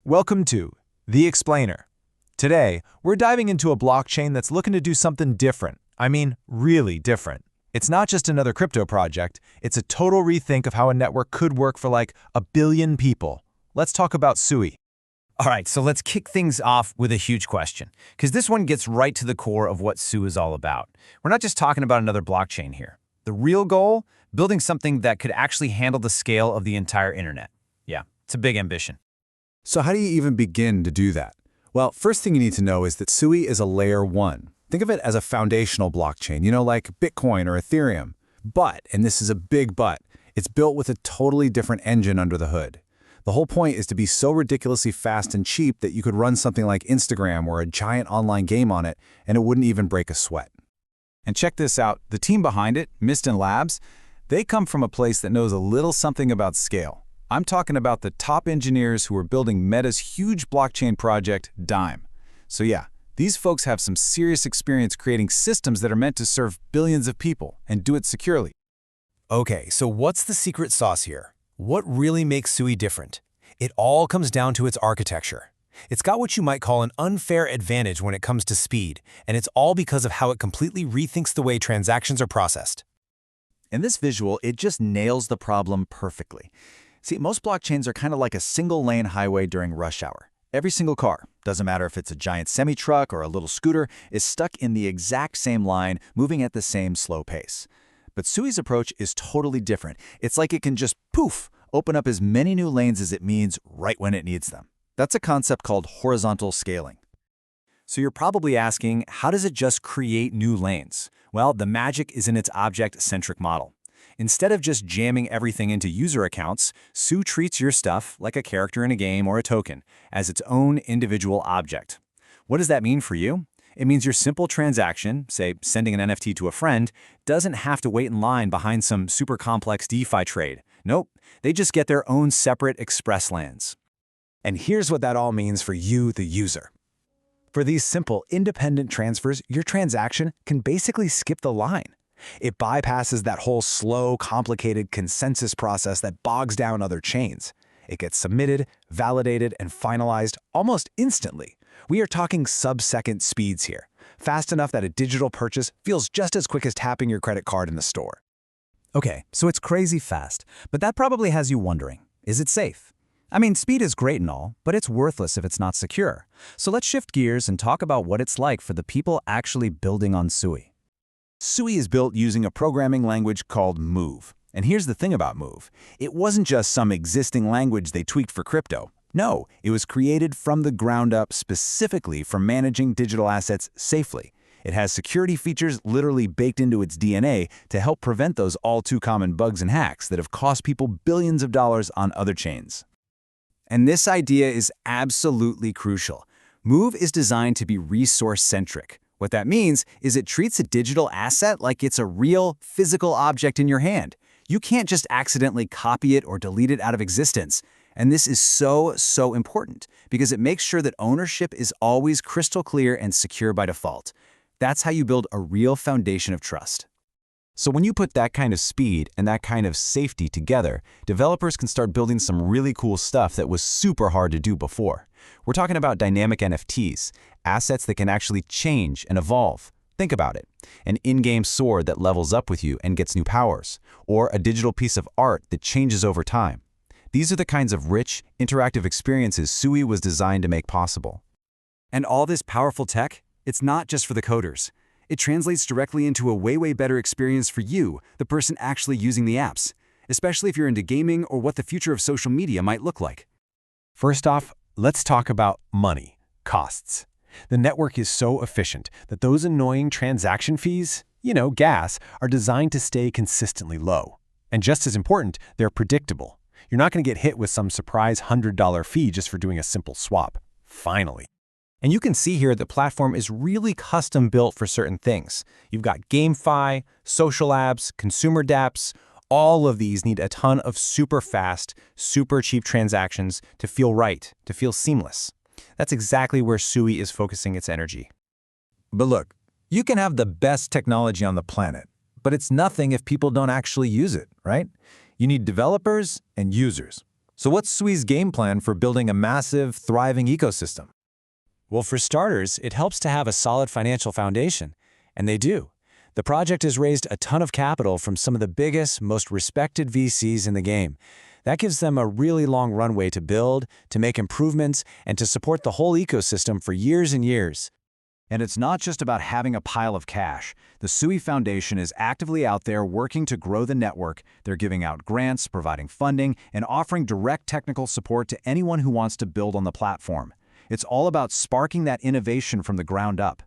Welcome to The Explainer. Today, we're diving into a blockchain that's looking to do something different. I mean, really different. It's not just another crypto project, it's a total rethink of how a network could work for like 1 billion people. Let's talk about Sui. All right, so let's kick things off with a huge question, because this one gets right to the core of what Sui is all about. We're not just talking about another blockchain here. The real goal? Building something that could actually handle the scale of the entire internet. Yeah, it's a big ambition. So how do you even begin to do that? Well, first thing you need to know is that Sui is a layer 1. Think of it as a foundational blockchain, like Bitcoin or Ethereum. But, and this is a big but, it's built with a totally different engine under the hood. The whole point is to be so ridiculously fast and cheap that you could run something like Instagram or a giant online game on it, and it wouldn't even break a sweat. And check this out, the team behind it, Mysten Labs, they come from a place that knows a little something about scale. I'm talking about the top engineers who are building Meta's huge blockchain project, Dime. So yeah, these folks have some serious experience creating systems that are meant to serve billions of people and do it securely. Okay, so what's the secret sauce here? What really makes Sui different? It all comes down to its architecture. It's got what you might call an unfair advantage when it comes to speed, and it's all because of how it completely rethinks the way transactions are processed. In this visual, it just nails the problem perfectly. See, most blockchains are kind of like a single-lane highway during rush hour. Every single car, doesn't matter if it's a giant semi-truck or a little scooter, is stuck in the exact same line, moving at the same slow pace. But Sui's approach is totally different. It's like it can just, poof, open up as many new lanes as it needs right when it needs them. That's a concept called horizontal scaling. So you're probably asking, how does it just create new lanes? Well, the magic is in its object-centric model. Instead of just jamming everything into user accounts, Sui treats your stuff like a character in a game or a token, as its own individual object. What does that mean for you? It means your simple transaction, say sending an NFT to a friend, doesn't have to wait in line behind some super complex DeFi trade. Nope, they just get their own separate express lanes. And here's what that all means for you, the user. For these simple, independent transfers, your transaction can basically skip the line. It bypasses that whole slow, complicated consensus process that bogs down other chains. It gets submitted, validated, and finalized almost instantly. We are talking sub-second speeds here, fast enough that a digital purchase feels just as quick as tapping your credit card in the store. Okay, so it's crazy fast, but that probably has you wondering, is it safe? I mean, speed is great and all, but it's worthless if it's not secure. So let's shift gears and talk about what it's like for the people actually building on Sui. Sui is built using a programming language called Move. And here's the thing about Move. It wasn't just some existing language they tweaked for crypto. No, it was created from the ground up specifically for managing digital assets safely. It has security features literally baked into its DNA to help prevent those all-too-common bugs and hacks that have cost people billions of dollars on other chains. And this idea is absolutely crucial. Move is designed to be resource-centric. What that means is it treats a digital asset like it's a real, physical object in your hand. You can't just accidentally copy it or delete it out of existence. And this is so important because it makes sure that ownership is always crystal clear and secure by default. That's how you build a real foundation of trust. So when you put that kind of speed and that kind of safety together, developers can start building some really cool stuff that was super hard to do before. We're talking about dynamic NFTs, assets that can actually change and evolve. Think about it. An in-game sword that levels up with you and gets new powers, or a digital piece of art that changes over time. These are the kinds of rich, interactive experiences Sui was designed to make possible. And all this powerful tech, it's not just for the coders. It translates directly into a way better experience for you, the person actually using the apps, especially if you're into gaming or what the future of social media might look like. First off, let's talk about money, costs. The network is so efficient that those annoying transaction fees, gas, are designed to stay consistently low. And just as important, they're predictable. You're not going to get hit with some surprise $100 fee just for doing a simple swap. Finally. And you can see here the platform is really custom built for certain things. You've got GameFi, social apps, consumer dApps. All of these need a ton of super fast, super cheap transactions to feel right, to feel seamless. That's exactly where Sui is focusing its energy. But look, you can have the best technology on the planet, but it's nothing if people don't actually use it, right? You need developers and users. So what's Sui's game plan for building a massive, thriving ecosystem? Well, for starters, it helps to have a solid financial foundation, and they do. The project has raised a ton of capital from some of the biggest, most respected VCs in the game. That gives them a really long runway to build, to make improvements, and to support the whole ecosystem for years and years. And it's not just about having a pile of cash. The Sui Foundation is actively out there working to grow the network. They're giving out grants, providing funding, and offering direct technical support to anyone who wants to build on the platform. It's all about sparking that innovation from the ground up.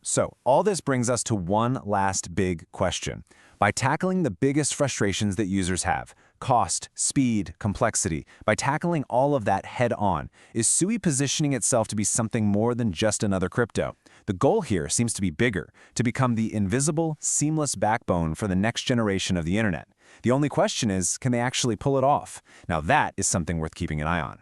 So, all this brings us to one last big question. By tackling the biggest frustrations that users have, cost, speed, complexity, by tackling all of that head-on, is Sui positioning itself to be something more than just another crypto? The goal here seems to be bigger, to become the invisible, seamless backbone for the next generation of the internet. The only question is, can they actually pull it off? Now that is something worth keeping an eye on.